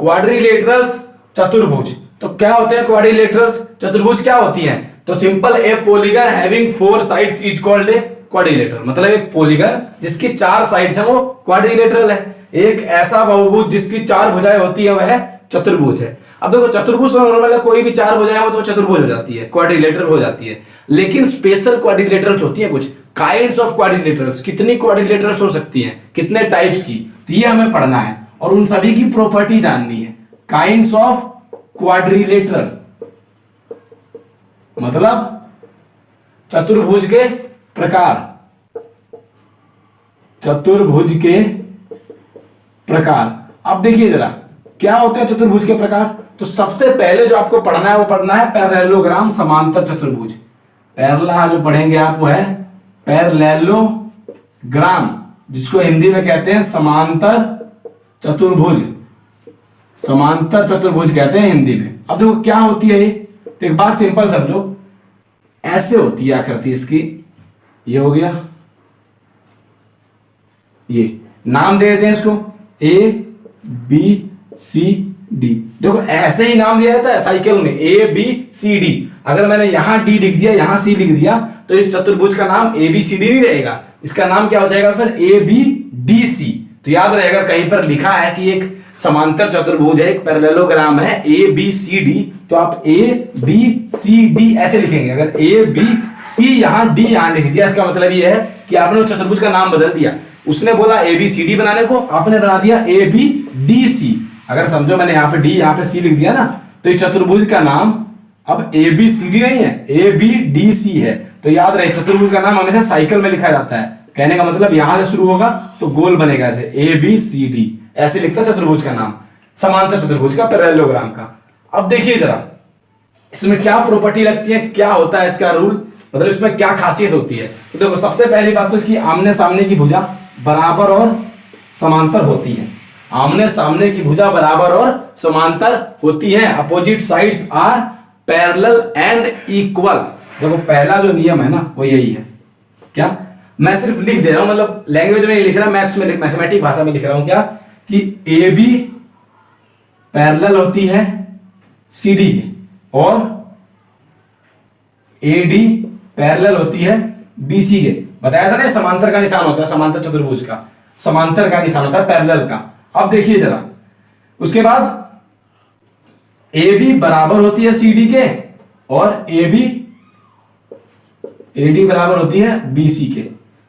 Quadrilaterals चतुर्भुज। तो क्या होते हैं क्वाड्रिलेटरल्स चतुर्भुज, क्या होती हैं? तो simple, A polygon having 4 sides is called a quadrilateral. मतलब एक पॉलीगन जिसकी 4 साइड्स है वो क्वाड्रिलेटरल है। एक ऐसा बहुभुज जिसकी 4 भुजाएं होती है वह चतुर्भुज है। अब देखो चतुर्भुज तो नॉर्मल है, कोई भी 4 भुजाएं हो तो चतुर्भुज हो जाती है, क्वाड्रिलेटरल हो जाती है। लेकिन स्पेशल क्वाड्रिलेटरल्स होती है कुछ, काइंड्स ऑफ क्वाड्रिलेटरल्स। कितनी क्वाड्रिलेटरल्स हो सकती हैं, कितने टाइप्स की, तो ये हमें पढ़ना है और उन सभी की प्रॉपर्टी जाननी है। काइंड्स ऑफ क्वाड्रिलेटरल मतलब चतुर्भुज के प्रकार, चतुर्भुज के प्रकार। अब देखिए जरा क्या होते हैं चतुर्भुज के प्रकार। तो सबसे पहले जो आपको पढ़ना है वो पढ़ना है पैरेललोग्राम समांतर चतुर्भुज। पहला जो पढ़ेंगे आप वो है पैरेललोग्राम, जिसको हिंदी में कहते हैं समांतर चतुर्भुज। समांतर चतुर्भुज कहते हैं हिंदी में। अब देखो क्या होती है ये, तो एक बात सिंपल समझो, ऐसे होती है आकृति इसकी, ये हो गया, ये नाम दे देते हैं इसको ए बी सी डी। देखो ऐसे ही नाम दिया जाता है साइकिल में, ए बी सी डी। अगर मैंने यहां डी लिख दिया, यहां सी लिख दिया, तो इस चतुर्भुज का नाम ए बी सी डी नहीं रहेगा, इसका नाम क्या हो जाएगा फिर ए बी डी सी। तो याद रहे, अगर कहीं पर लिखा है कि एक समांतर चतुर्भुज है, एक पैरेललोग्राम है ए बी सी डी, तो आप ए बी सी डी ऐसे लिखेंगे। अगर ए बी सी यहां डी यहां लिख दिया, इसका मतलब ये है कि आपने उस चतुर्भुज का नाम बदल दिया। उसने बोला ए बी सी डी बनाने को, आपने बना दिया ए बी डी सी। अगर समझो मैंने यहाँ पे डी यहाँ पे सी लिख दिया ना, तो इस चतुर्भुज का नाम अब ए बी सी डी नहीं है, ए बी डी सी है। तो याद रहे चतुर्भुज का नाम हमेशा साइकिल में लिखा जाता है। कहने का मतलब यहां से शुरू होगा तो गोल बनेगा ऐसे, ए बी सी डी ऐसे लिखता है चतुर्भुज का नाम, समांतर चतुर्भुज का, पैरेललोग्राम का। अब देखिए जरा इसमें क्या प्रॉपर्टी लगती है, क्या होता है इसका रूल, मतलब इसमें क्या खासियत होती है। तो देखो सबसे पहली बात तो इसकी आमने सामने की भुजा बराबर और समांतर होती है। आमने सामने की भुजा बराबर और समांतर होती है। Opposite sides are parallel and equal. देखो पहला जो नियम है ना वो यही है। क्या मैं सिर्फ लिख दे रहा हूं, मतलब लैंग्वेज में लिख रहा, मैथ्स में मैथमेटिक भाषा में लिख रहा हूं क्या, कि ए बी पैरेलल होती है सी डी के और ए डी पैरेलल होती है बी सी के। बताया था ना समांतर का निशान होता है, समांतर चतुर्भुज का समांतर का निशान होता है पैरेलल का। अब देखिए जरा उसके बाद ए बी बराबर होती है सी डी के और ए डी बराबर होती है बी सी के।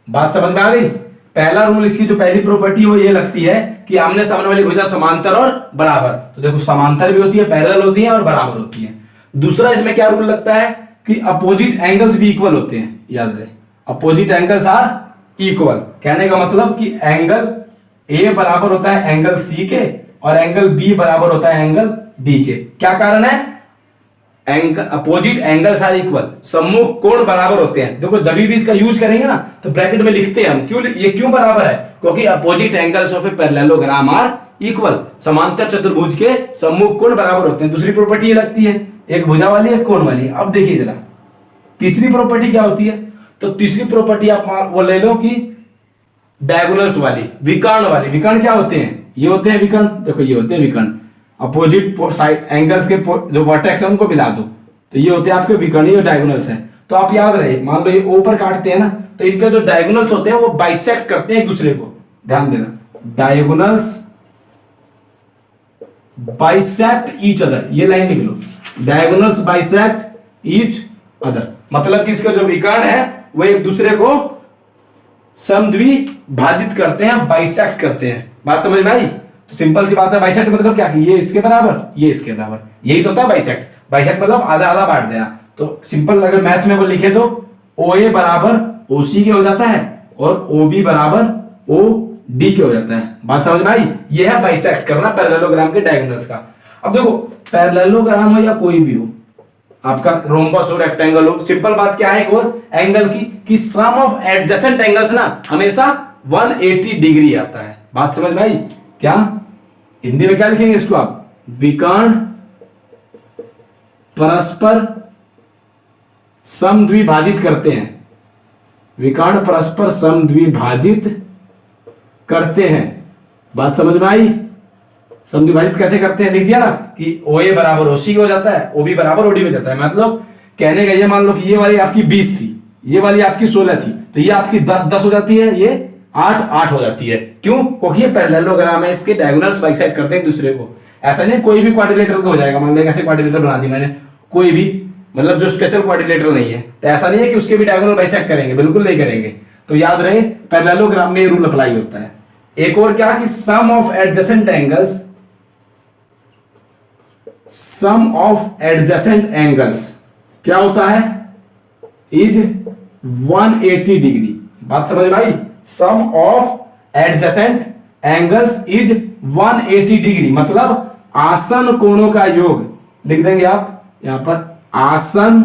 बात समझ में आ गई। पहला रूल इसकी जो पहली प्रॉपर्टी वो ये लगती है कि आमने सामने वाली भुजा समांतर और बराबर। तो देखो समांतर भी होती है, पैरेलल होती है और बराबर होती है। दूसरा इसमें क्या रूल लगता है कि अपोजिट एंगल्स भी इक्वल होते हैं। याद रहे अपोजिट एंगल्स आर इक्वल। कहने का मतलब कि एंगल ए बराबर होता है एंगल सी के और एंगल बी बराबर होता है एंगल डी के। क्या कारण है, अपोजिट एंगल्स आर इक्वल, सम्मुख कोण बराबर होते हैं। देखो जब भी इसका यूज करेंगे ना तो ब्रैकेट में लिखते हैं हम, ये क्यों बराबर है, क्योंकि opposite angles of a parallelogram are equal. समांतर चतुर्भुज के सम्मुख कोण बराबर होते हैं। दूसरी प्रॉपर्टी ये लगती है, एक भुजा वाली एक कोण वाली। अब देखिए जरा तीसरी प्रॉपर्टी क्या होती है। तो तीसरी प्रॉपर्टी आप वो ले लो कि डायगोनल्स वाली, विकर्ण वाली। विकर्ण क्या होते हैं, ये होते हैं विकर्ण। देखो ये होते हैं विकर्ण, अपोजिट साइड एंगल्स के जो वर्टेक्स है उनको मिला दो, तो ये होते हैं आपके विकर्णीय डायगोनल्स हैं। तो आप याद रहे, मान लो ये ओ पर काटते हैं ना, तो इनके जो डायगोनल्स होते हैं वो बाइसेक्ट करते हैं एक दूसरे को। ध्यान देना, डायगोनल्स बाइसेक्ट ईच अदर, ये लाइन लिख लो, डायगोनल्स बाइसेक्ट ईच अदर। मतलब कि इसका जो विकर्ण है वो एक दूसरे को समद्विभाजित करते हैं, बाइसेक्ट करते हैं। बात समझ में आई। तो सिंपल सी बात है, बाइसेक्ट मतलब क्या कि ये इसके बराबर ये इसके बराबर, यही तो होता है बाइसेक्ट। बाइसेक्ट मतलब आधा आधा बांट देना। तो सिंपल अगर मैथ्स में वो लिखे तो ओ ए बराबर ओ सी के हो जाता है और ओ बी बराबर ओ डी के हो जाता है। बात समझ में आई। ये है बाइसेक्ट करना पैरेललोग्राम के डायगोनल्स का। अब देखो पैरेललोग्राम हो या कोई भी हो, आपका रोम्बस हो रेक्टेंगल हो, सिंपल बात क्या है एक और एंगल की कि सम ऑफ एडजेसेंट एंगल्स ना हमेशा 180 डिग्री आता है। बात समझ में आई। क्या हिंदी में क्या लिखेंगे इसको आप, विकर्ण परस्पर समद्विभाजित करते हैं। विकर्ण परस्पर समद्विभाजित करते हैं। बात समझ में आई। समविभाजित कैसे करते हैं, लिख दिया ना कि ओ ए बराबर ओ सी हो जाता है, ओ बी बराबर ओ डी हो जाता है। मतलब कहने का ये, मान लो कि ये वाली आपकी 20 थी, ये वाली आपकी 16 थी, तो ये आपकी 10 हो जाती है, ये 8 हो जाती है। क्यों? क्योंकि ये पैरेललोग्राम है, इसके डायगोनल्स बाइसेक्ट करते हैं एक दूसरे को। ऐसा नहीं कोई भी क्वाड्रिलेटरल का हो जाएगा, मान लो ऐसे क्वाड्रिलेटरल बना दी मैंने, कोई भी मतलब जो स्पेशल क्वाड्रिलेटरल नहीं है, तो ऐसा नहीं है कि उसके भी डायगोनल बाइसेक्ट करेंगे, बिल्कुल नहीं करेंगे। तो याद रहे पैरेललोग्राम में ये रूल अप्लाई होता है। एक और क्या कि सम ऑफ एडजेसेंट एंगल्स क्या होता है, इज 180 डिग्री। बात समझ भाई, sum of adjacent angles is 180 degree, मतलब आसन कोणों का योग, लिख देंगे आप यहां पर, आसन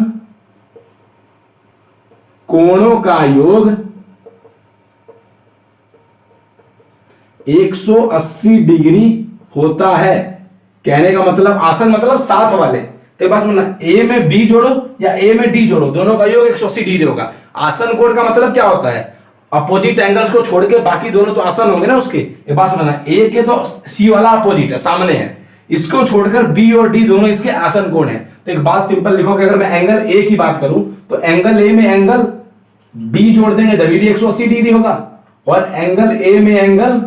कोणों का योग 180 डिग्री होता है। कहने का मतलब आसन मतलब साथ वाले, तो बस मतलब ए में बी जोड़ो या ए में डी जोड़ो, दोनों का योग 180 डिग्री होगा। आसन कोण का मतलब क्या होता है, अपोजिट एंगल्स को छोड़ के बाकी दोनों तो आसन होंगे ना उसके। ये बात समझना, ए के तो सी वाला अपोजिट है, सामने है, इसको छोड़कर बी और डी दोनों इसके आसन कोण है। तो एक बात सिंपल लिखो कि अगर मैं एंगल ए की बात करूं तो एंगल ए में एंगल बी जोड़ देंगे जब भी 180 डिग्री होगा, और एंगल ए में एंगल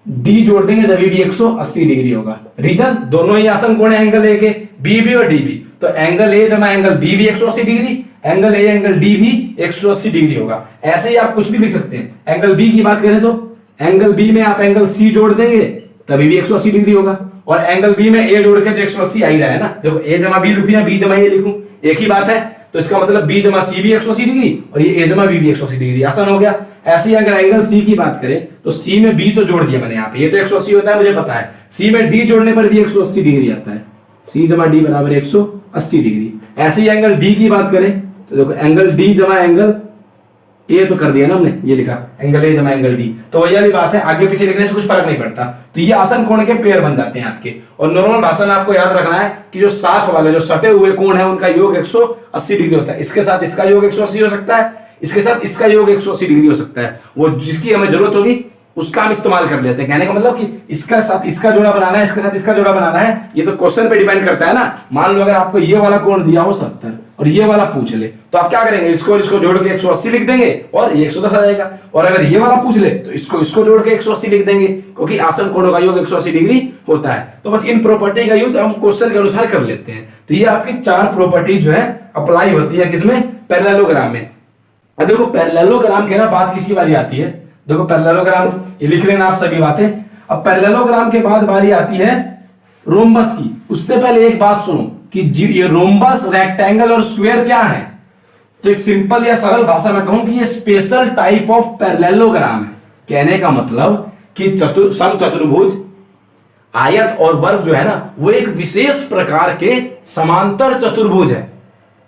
डी जोड़ देंगे जब भी 180 डिग्री होगा। रीजन, दोनों ही आसन कोण है एंगल ए के, बी भी और डी भी, तो एंगल ए जमा एंगल बी भी 180 degree, angle A angle D भी 180 डिग्री होगा। ऐसे ही आप कुछ भी लिख सकते हैं। एंगल बी की बात करें तो एंगल बी में आप एंगल सी जोड़ देंगे तभी भी 180 डिग्री होगा, और एंगल बी में ए जोड़ के तो 180 आ ही रहा है ना। देखो ए जमा बी लिखूं या बी जमा ए लिखूं, एक ही बात है, तो इसका मतलब बी जमा सी भी 180 डिग्री और ये ए जमा बी भी 180 डिग्री, आसान हो गया। ऐसे ही अगर एंगल सी की बात करें तो सी में बी तो जोड़ दिया मैंने यहाँ पे, ये तो 180 होता है मुझे पता है, सी में डी जोड़ने पर भी 180 डिग्री आता है, सी जमा डी बराबर 180 डिग्री। ऐसे ही एंगल डी की बात करें तो देखो एंगल डी जमा एंगल ए तो कर दिया ना हमने, ये लिखा एंगल ए जमा एंगल डी, तो वही वाली बात है, आगे पीछे लिखने से कुछ फर्क नहीं पड़ता। तो ये आसन कोण के पेयर बन जाते हैं आपके। और नॉर्मल भाषा में आपको याद रखना है कि जो साथ वाले जो सटे हुए कोण है उनका योग 180 डिग्री होता है। इसके साथ इसका योग 180 हो सकता है, इसके साथ इसका योग 180 डिग्री हो सकता है, वो जिसकी हमें जरूरत होगी उसका हम इस्तेमाल कर लेते हैं। कहने का मतलब कि इसका साथ इसका जोड़ा बनाना है, इसके साथ इसका जोड़ा बनाना है, ये तो क्वेश्चन पे डिपेंड करता है ना। मान लो अगर आपको ये वाला कोण दिया हो 70 और ये वाला पूछ ले, तो आप क्या करेंगे, इसको जोड़ के 180 लिख देंगे और ये 110 आ जाएगा। और अगर ये वाला पूछ ले तो इसको जोड़ के 180 लिख देंगे, क्योंकि आसन कोणों का योग 180 डिग्री होता है। तो बस इन प्रॉपर्टी का यूज हम क्वेश्चन के अनुसार कर लेते हैं। तो ये आपकी 4 प्रॉपर्टी जो है अप्लाई होती है किसमें, पैरेललोग्राम में। अब देखो पैरेललोग्राम के ना बात किसकी बारी आती है, देखो पैरेललोग्राम ये लिख लेना आप सभी बातें। अब पैरेललोग्राम के बाद बारी आती है रोम्बस की। उससे पहले एक बात सुनो कि ये रोम्बस, रेक्टेंगल और स्क्वायर क्या है। तो एक सिंपल या सरल भाषा में कहूं कि ये स्पेशल टाइप ऑफ पैरेललोग्राम है। कहने का मतलब कि समचतुर्भुज, आयत और वर्ग जो है ना वो एक विशेष प्रकार के समांतर चतुर्भुज है।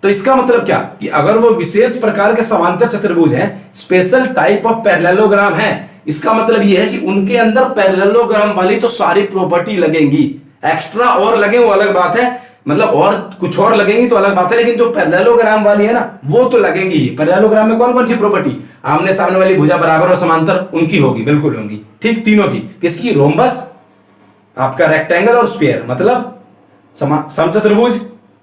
तो इसका मतलब क्या कि अगर वो विशेष प्रकार के समांतर चतुर्भुज है, स्पेशल टाइप ऑफ पैरेललोग्राम है, इसका मतलब ये है कि उनके अंदर पैरेललोग्राम वाली तो सारी प्रॉपर्टी लगेंगी। एक्स्ट्रा और लगे वो अलग बात है, मतलब और कुछ और लगेंगी तो अलग बात है, लेकिन जो पैरेललोग्राम वाली है ना वो तो लगेंगी ही। पैरेललोग्राम में कौन कौन सी प्रॉपर्टी, आमने सामने वाली भुजा बराबर और समांतर उनकी होगी, बिल्कुल होंगी, ठीक, तीनों की। किसकी, रोम्बस, आपका रेक्टेंगल और स्क्वायर, मतलब समचतुर्भुज,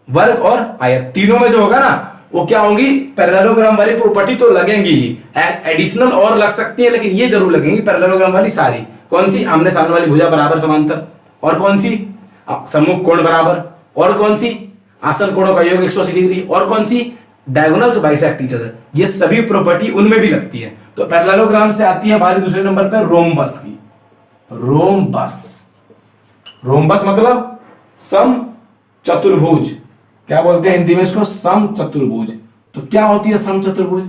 वर्ग और आयत, तीनों में जो होगा ना वो क्या होंगी, पैरेललोग्राम वाली प्रॉपर्टी तो लगेंगी ही। एडिशनल और लग सकती है लेकिन ये जरूर लगेंगी पैरेललोग्राम वाली सारी। कौन सी, आमने सामने वाली भुजा बराबर समांतर, और कौन सी, सम्मुख कोण बराबर, और कौन सी, आसन कोणों का योग 180 डिग्री, और कौन सी, डायगोनल्स बाइसेक्ट ईच अदर। ये सभी प्रॉपर्टी उनमें भी लगती है। तो पैरेललोग्राम से आती है बारी दूसरे नंबर पर रोम्बस की। रोम्बस मतलब सम चतुर्भुज, क्या बोलते हैं हिंदी में इसको, समचतुर्भुज। तो क्या होती है समचतुर्भुज,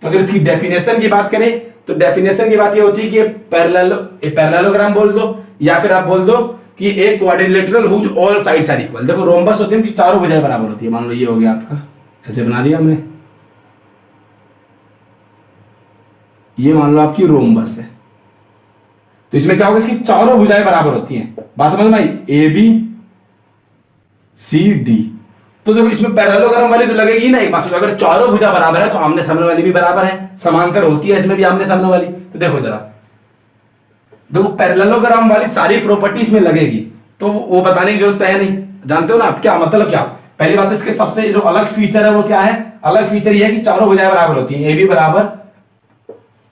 तो अगर इसकी डेफिनेशन की बात करें तो डेफिनेशन की बात ये होती है कि पैरेललोग्राम बोल दो, या फिर आप बोल दो कि एक quadrilateral whose all sides are equal. देखो रोम्बस होती है कि चारों भुजाएं बराबर होती है। मान लो ये हो गया आपका, ऐसे बना दिया हमने, ये मान लो आपकी रोम्बस है, तो इसमें क्या होगा, इसकी चारों भुजाएं बराबर होती हैं। बात समझ में आई, ए बी सी डी। तो देखो इसमें पैरेललोग्राम वाली तो लगेगी ना, एक बात, अगर चारों भुजा बराबर है तो आमने सामने वाली भी बराबर है, समांतर होती है इसमें भी आमने सामने वाली। तो देखो जरा देखो पैरेललोग्राम वाली सारी प्रॉपर्टीज में लगेगी, तो वो बताने की जरूरत तो है नहीं, जानते हो ना आप क्या मतलब क्या। पहली बात तो इसके सबसे जो अलग फीचर है वो क्या है, अलग फीचर ये है कि चारों भुजाएं बराबर होती हैं, ए बी बराबर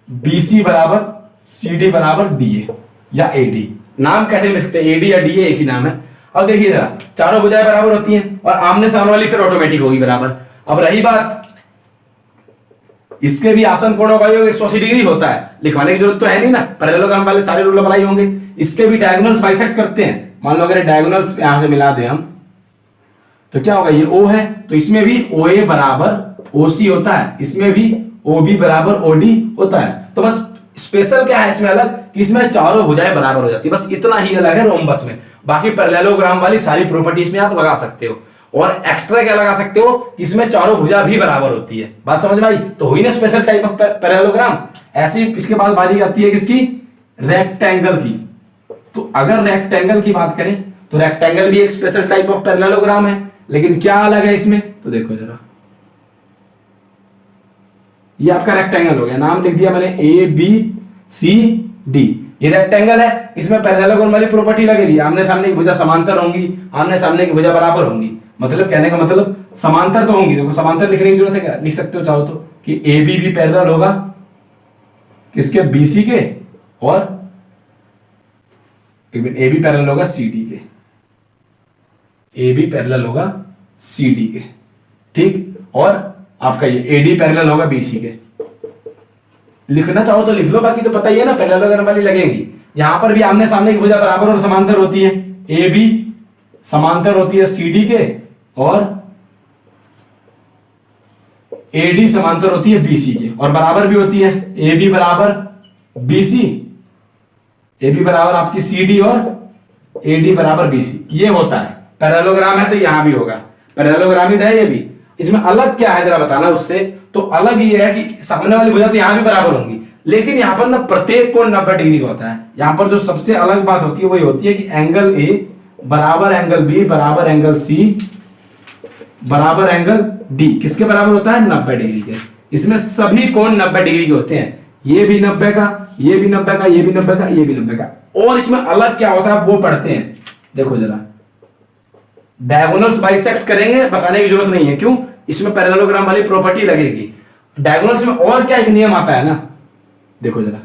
बी सी बराबर सी डी बराबर डी ए या ए डी, नाम कैसे लिख सकते हैं, ए डी या डी ए एक ही नाम है। अब देखिए जरा, चारों भुजाएं बराबर होती हैं और आमने सामने वाली फिर ऑटोमेटिक होगी बराबर। अब रही बात, इसके भी आसन कोणों का योग 180 डिग्री होता है, लिखवाने की जरूरत तो है नहीं ना, पैरेललोग्राम वाले सारे रूल अप्लाई होंगे। इसके भी डायगोनल्स बाइसेक्ट करते हैं, मान लो अगर डायगोनल्स यहां से मिला दें हम, तो क्या होगा, ये O है तो इसमें भी OA बराबर OC होता है, इसमें भी OB बराबर OD होता है। तो बस स्पेशल क्या है इसमें अलग, कि इसमें चारों भुजाएं बराबर हो जाती है, बस इतना ही अलग है रोम्बस में। बाकी पैरेललोग्राम वाली सारी प्रॉपर्टीज में आप लगा सकते हो, और एक्स्ट्रा क्या लगा सकते हो, इसमें चारों भुजा भी बराबर होती है। बात समझ में आई, तो हुई ना स्पेशल टाइप ऑफ पैरेललोग्राम। ऐसी इसके बाद बारी आती है किसकी, रेक्टेंगल की। तो अगर रेक्टेंगल की बात करें तो रेक्टेंगल भी एक स्पेशल टाइप ऑफ पैरेललोग्राम है, लेकिन क्या अलग है इसमें, तो देखो जरा, ये आपका रेक्टेंगल हो गया, नाम लिख दिया मैंने ए बी सी डी, ये रेक्टेंगल है, इसमें पैरेललोग्राम वाली प्रॉपर्टी लगेगी, आमने सामने की भुजा समांतर होंगी, आमने सामने की भुजा बराबर होंगी। मतलब कहने का मतलब समांतर तो होंगी, देखो समांतर लिखने की जरूरत है क्या, लिख सकते हो चाहो तो, कि ए बी भी पैरेलल होगा किसके, बी सी के, और ए बी पैरेलल होगा सी डी के, ए बी पैरेलल होगा सी डी के, ठीक, और आपका ये ए डी पैरेलल होगा बी सी के। लिखना चाहो तो लिख लो, बाकी तो पता ही है ना पैरेललोग्राम वाली लगेंगी। यहां पर भी आमने सामने की भुजा बराबर और समांतर होती है, ए बी समांतर होती है सी डी के, और ए डी समांतर होती है बी सी के, और बराबर भी होती है, ए बी बराबर बी सी, ए बी बराबर आपकी सी डी और ए डी बराबर बी सी, ये होता है पैरेललोग्राम है। तो यहां भी होगा पैरेललोग्राम ही है ये भी। इसमें अलग क्या है जरा बताना उससे, तो अलग ये है कि सामने वाली भुजा तो यहां भी बराबर होंगी, लेकिन यहां पर ना प्रत्येक कोण 90 डिग्री का होता है। यहां पर जो सबसे अलग बात होती है वो ये होती है कि एंगल ए बराबर एंगल बी बराबर एंगल सी बराबर एंगल डी किसके बराबर होता है, 90 डिग्री के। इसमें सभी कोण 90 डिग्री के होते हैं, ये भी 90 का, ये भी 90 का, ये भी 90 का, ये भी 90 का। और इसमें अलग क्या होता है वो पढ़ते हैं, देखो जरा, डायगोनल्स बाइसेक्ट करेंगे, बताने की जरूरत नहीं है, क्यों, इसमें पैरेललोग्राम वाली प्रॉपर्टी लगेगी। डायगोनल्स में और क्या एक नियम आता है ना, देखो जरा,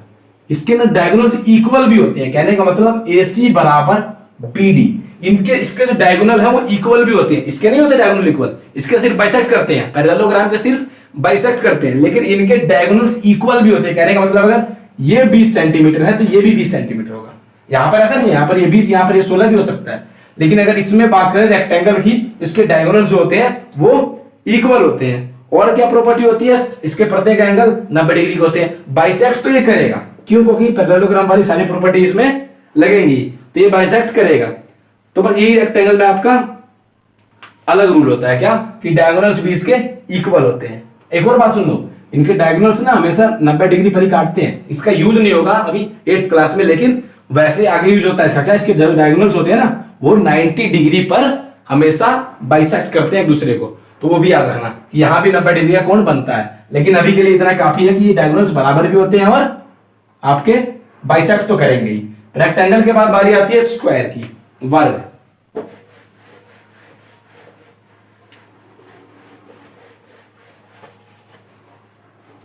इसके ना डायगोनल्स इक्वल भी होते हैं, कहने का मतलब AC बराबर BD, इनके इसके जो डायगोनल है वो इक्वल भी होते हैं, इसके नहीं होते डायगोनल इक्वल, इसके सिर्फ बाइसेक्ट करते हैं, पैरेललोग्राम के सिर्फ बाइसेक्ट करते हैं, लेकिन इनके डायगोनल्स इक्वल भी होते हैं। कहने का मतलब अगर ये 20 सेंटीमीटर है तो ये भी 20 सेंटीमीटर होगा। यहां पर ऐसा नहीं है, यहां पर ये 20, यहां पर ये 16 भी हो सकता है, लेकिन अगर इसमें बात करें रेक्टेंगल की, इसके डायगोनल जो होते हैं वो इक्वल होते हैं। और क्या प्रॉपर्टी होती है, इसके प्रत्येक एंगल 90 डिग्री के होते हैं। बाइसेक्ट तो ये करेगा, क्यों, क्योंकि पैरेललोग्राम वाली सारी प्रॉपर्टी इसमें लगेंगी, तो ये बाइसेक्ट करेगा। तो बस यही रेक्टेंगल में आपका अलग रूल होता है क्या, कि डायगोनल्स भी इसके इक्वल होते हैं। एक और बात सुन लो, इनके डायगोनल्स ना हमेशा 90 डिग्री पर ही काटते हैं, इसका यूज नहीं होगा अभी 8th क्लास में, लेकिन वैसे आगे यूज होता है इसका। क्या, इसके जो डायगोनल्स होते हैं ना वो 90 डिग्री पर हमेशा बाइसेक्ट करते हैं एक दूसरे को, तो वो भी याद रखना कि यहां भी 90 डिग्री का कोण बनता है। लेकिन अभी के लिए इतना काफी है कि ये डायगोनल्स बराबर भी होते हैं और आपके बाइसेक्ट तो करेंगे ही। रेक्टेंगल के बाद बारी आती है स्क्वायर की, वर्ग।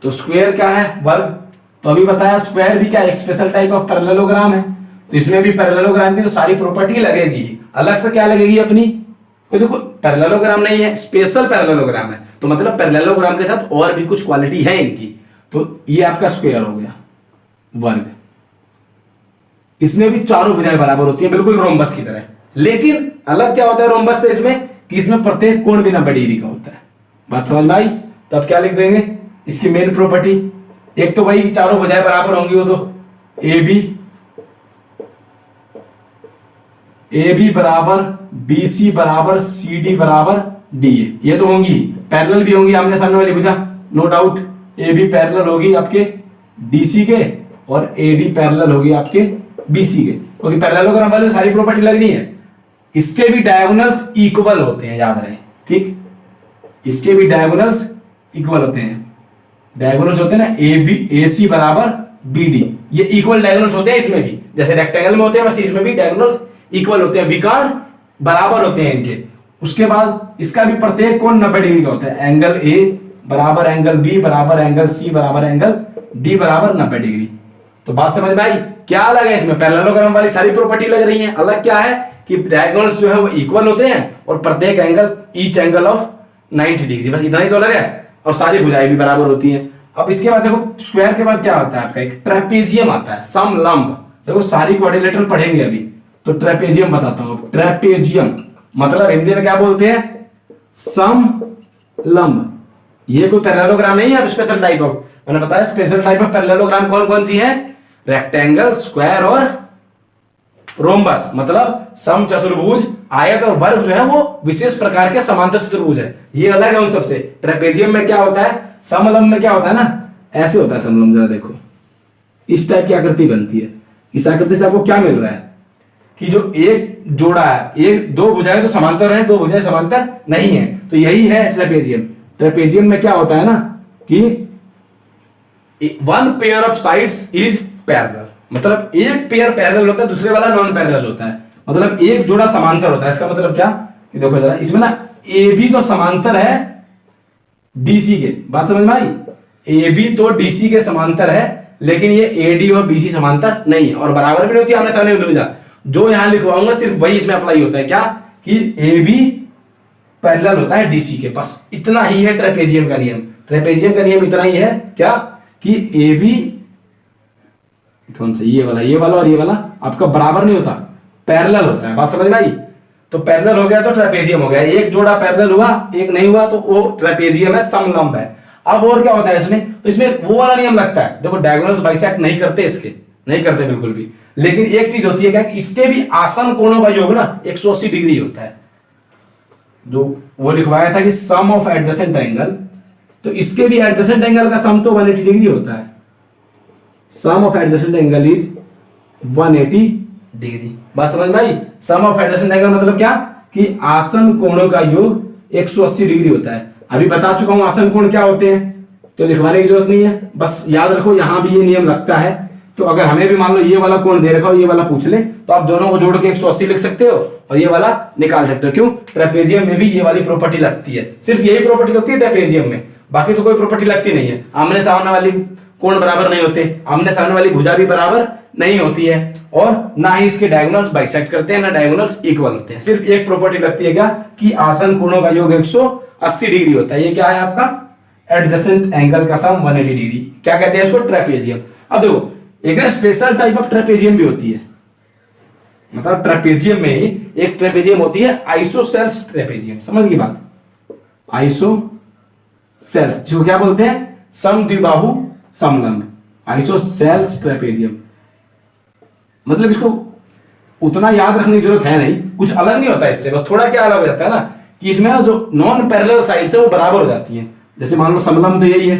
तो स्क्वायर क्या है, वर्ग। तो अभी बताया स्क्वायर भी क्या एक स्पेशल टाइप ऑफ पैरेललोग्राम है, तो इसमें भी पैरेललोग्राम की तो सारी प्रॉपर्टी लगेगी। अलग से क्या लगेगी अपनी, तो देखो पैरेललोग्राम नहीं है, स्पेशल पैरेललोग्राम है, तो मतलब पैरेललोग्राम के साथ और भी कुछ क्वालिटी है इनकी। तो ये आपका स्क्वायर हो गया, वर्ग। इसमें भी चारों भुजाएं बराबर होती है, बिल्कुल रोम्बस की तरह। लेकिन अलग क्या होता है रोम्बस से इसमें, कि इसमें प्रत्येक कोण भी 90 डिग्री का होता है। बात समझ में आई, तो अब क्या लिख देंगे इसकी मेन प्रॉपर्टी, एक तो भाई चारों भुजाएं बराबर होंगी, वो तो ए बी बराबर बी सी बराबर सी डी बराबर डी ए, ये तो होंगी। पैरेलल भी होंगी आमने सामने वाली भुजा, no doubt. A B parallel होगी आपके डी सी के, और ए डी पैरेलल होगी आपके बी सी के, क्योंकि पैरेललोग्राम वाले सारी प्रॉपर्टी लगनी है। इसके भी डायगोनल्स इक्वल होते हैं, याद रहे, ठीक, इसके भी डायगोनल्स इक्वल होते हैं। डायगोनल्स होते हैं ना, ए बी ए सी बराबर बी डी, ये इक्वल डायगोनल्स होते हैं इसमें भी, जैसे रेक्टेंगल में होते हैं बस इसमें भी डायगोनल्स इक्वल होते हैं, विकर्ण बराबर होते हैं इनके। उसके बाद इसका भी प्रत्येक कोण 90 डिग्री का होता है, एंगल ए बराबर एंगल बी बराबर एंगल सी बराबर एंगल डी बराबर 90 डिग्री। तो बात समझ में आई? क्या अलग है इसमें? पैरेललोग्राम वाली सारी प्रॉपर्टी लग रही है, अलग क्या है कि डायगोनल्स जो है वो इक्वल होते हैं और प्रत्येक angle each angle of 90 degree, बस इतना ही तो अलग है, और सारी भुजाएं भी बराबर होती हैं। अब इसके बाद देखो स्क्वायर के बाद क्या आता है आपका, एक ट्रेपेजियम आता है, समलंब। देखो सारी क्वाड्रिलेटरल पढ़ेंगे अभी, तो ट्रेपेजियम बताता हूं। ट्रेपेजियम मतलब हिंदी में क्या बोलते हैं? समलंब। ये कोई पैरेललोग्राम नहीं है, स्पेशल टाइप ऑफ, मैंने बताया स्पेशल टाइप ऑफ पैरेललोग्राम कौन कौन सी है? रेक्टेंगल, स्क्वायर और रोम्बस, मतलब सम चतुर्भुज, आयत और वर्ग जो है वो विशेष प्रकार के समांतर चतुर्भुज है, ये अलग है उन सबसे। ट्रेपेजियम में क्या होता है, समलंब में क्या होता है ना, ऐसे होता है समलंब, जरा देखो इस टाइप की आकृति बनती है। इस आकृति से आपको क्या मिल रहा है कि जो एक जोड़ा है, एक दो भुजाएं तो समांतर हैं, दो भुजाएं समांतर नहीं है, तो यही है ट्रेपेजियम। ट्रेपेजियम में क्या होता है ना कि one pair of sides is parallel, मतलब एक पेयर पैरेलल होता है, दूसरे वाला नॉन पैरेलल होता है, मतलब एक जोड़ा समांतर होता है। इसका मतलब क्या कि देखो जरा इसमें ना ए बी तो समांतर है डीसी के, बात समझ में आई? ए बी तो डीसी के समांतर है, लेकिन ये एडी और बीसी समांतर नहीं है और बराबर भी नहीं होती आमने सामने भुजा। जो यहां लिखवाऊंगा सिर्फ वही इसमें अप्लाई होता है, क्या कि ए बी पैरेलल होता है डीसी के, बस इतना ही है ट्रेपेजियम का नियम। ट्रेपेजियम का नियम इतना ही है क्या कि ए बी कौन सा, ये वाला और ये वाला आपका बराबर नहीं होता, पैरेलल होता है, बात समझ में आई? तो पैरेलल हो गया तो ट्रेपेजियम हो गया, एक जोड़ा पैरेलल हुआ एक नहीं हुआ तो वो ट्रेपेजियम है, समलंब है। अब और क्या होता है इसमें, तो इसमें वो वाला नियम लगता है, देखो डायगोनल्स बाइसेक्ट नहीं करते, इसके नहीं करते बिल्कुल भी, लेकिन एक चीज होती है क्या, इसके भी आसन कोणों का योग ना 180 डिग्री होता है, जो वो लिखवाया था कि सम ऑफ एडजेसेंट एंगल, तो इसके भी एडजेसेंट एंगल का सम तो 180 डिग्री होता है, sum of adjacent angle is 180 degree. बात समझ में आई? सम ऑफ एडजेसेंट एंगल मतलब क्या कि आसन कोणों का योग 180 डिग्री होता है। अभी बता चुका हूं आसन कोण क्या होते हैं, तो लिखवाने की जरूरत नहीं है, बस याद रखो यहां भी ये नियम लगता है। तो अगर हमें भी मान लो ये वाला कोण दे रखा हो, ये वाला पूछ ले, तो आप दोनों को जोड़ के 180 लिख सकते हो और ये वाला निकाल सकते हो। क्यों? ट्रेपेजियम में भी ये वाली प्रॉपर्टी लगती है, सिर्फ यही प्रॉपर्टी लगती है ट्रेपेजियम में, बाकी तो कोई प्रॉपर्टी लगती नहीं है। आमने सामने वाली कोण बराबर नहीं होते, आमने सामने वाली भुजा भी बराबर नहीं होती है, और ना ही इसके डायगोनल्स बाइसेक्ट करते हैं, ना डायगोनल्स इक्वल होते हैं। सिर्फ एक प्रॉपर्टी लगती है क्या कि आसन कोणों का योग 180 डिग्री होता है। ये क्या है आपका एडजेसेंट एंगल का सम 180 डिग्री, क्या कहते हैं इसको? ट्रेपेजियम। अब देखो एक स्पेशल टाइप ऑफ ट्रेपेजियम भी होती है, मतलब ट्रेपेजियम में ही एक ट्रेपेजियम होती है आइसोसेल्स ट्रेपेजियम, समझ गई बात? आइसोसेल्स जो क्या बोलते हैं, समद्विबाहु समलंब, आइसोसेल्स ट्रेपेजियम। मतलब इसको उतना याद रखने की जरूरत है नहीं, कुछ अलग नहीं होता इससे, बस थोड़ा क्या अलग हो जाता है ना कि इसमें ना जो नॉन पैरेलल साइड्स है वो बराबर हो जाती हैं। जैसे मान लो समलंब तो यही है,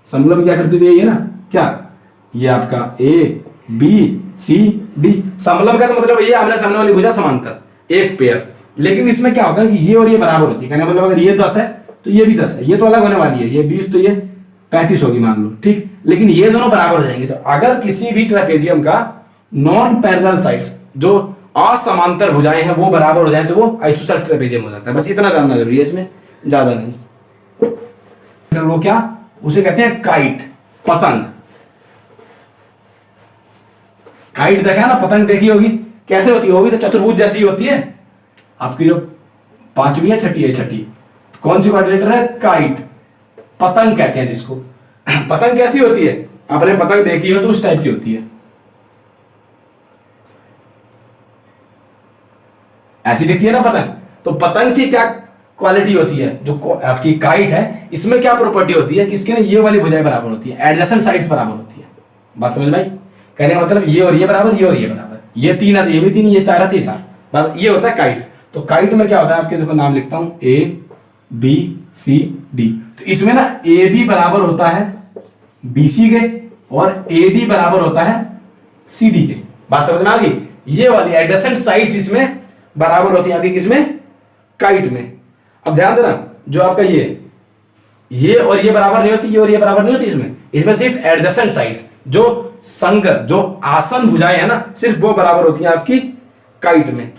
समलंब क्या करती है ये ना, क्या ये आपका ए बी सी डी, समलंब का तो मतलब ये आमने सामने वाली भुजा समांतर एक पेयर, लेकिन इसमें क्या होता है कि ये और ये बराबर होती है, कहने मतलब अगर ये 10 है तो ये भी 10 है, ये तो अलग होने वाली है, ये 20 तो ये 35 होगी मान लो, ठीक, लेकिन ये दोनों बराबर हो जाएंगे। तो अगर किसी भी ट्रेपेजियम का नॉन पैरेलल साइड्स जो असमांतर भुजाएं हैं वो बराबर हो जाए तो वो आइसोसेल्स ट्रेपेजियम हो जाता है, बस इतना जानना जरूरी है, इसमें ज्यादा नहीं। वो क्या उसे कहते हैं काइट, पतंग। काइट देखा है ना, पतंग देखी होगी, कैसे होती है? वो भी तो चतुर्भुज जैसी होती है। आपकी जो पांचवी है छठी है, छठी कौन सी क्वाड्रिलेटर है? काइट, पतंग कहते हैं जिसको। पतंग कैसी होती है? आपने पतंग देखी हो तो उस टाइप की होती है, ऐसी दिखती है ना पतंग। तो पतंग की क्या क्वालिटी होती है? जो आपकी काइट है इसमें क्या प्रॉपर्टी होती है कि इसके ना ये वाली भुजाएं बराबर होती है, एडजेसेंट साइड्स बराबर होती है। बात समझ में आई? कहने का मतलब ये और ये बराबर, ये और ये बराबर, ये 3 है ये भी 3, ये 4 है 4, ये होता है काइट। तो काइट में क्या होता है, आपके देखो नाम लिखता हूं, ए बी सी डी। तो इसमें ना ए बी बराबर होता है बी सी के और ए डी बराबर होता है सी डी के। बात समझ में आ गई? ये वाली एडजेसेंट साइड्स इसमें बराबर होती है आपकी किसमें? काइट में। अब ध्यान देना, जो आपका ये और ये बराबर नहीं होती, ये और ये बराबर नहीं होती इसमें सिर्फ एडजेसेंट साइड्स, जो संगत जो आसन भुजाएं है ना सिर्फ वो बराबर होती हैं आपकी काइट में।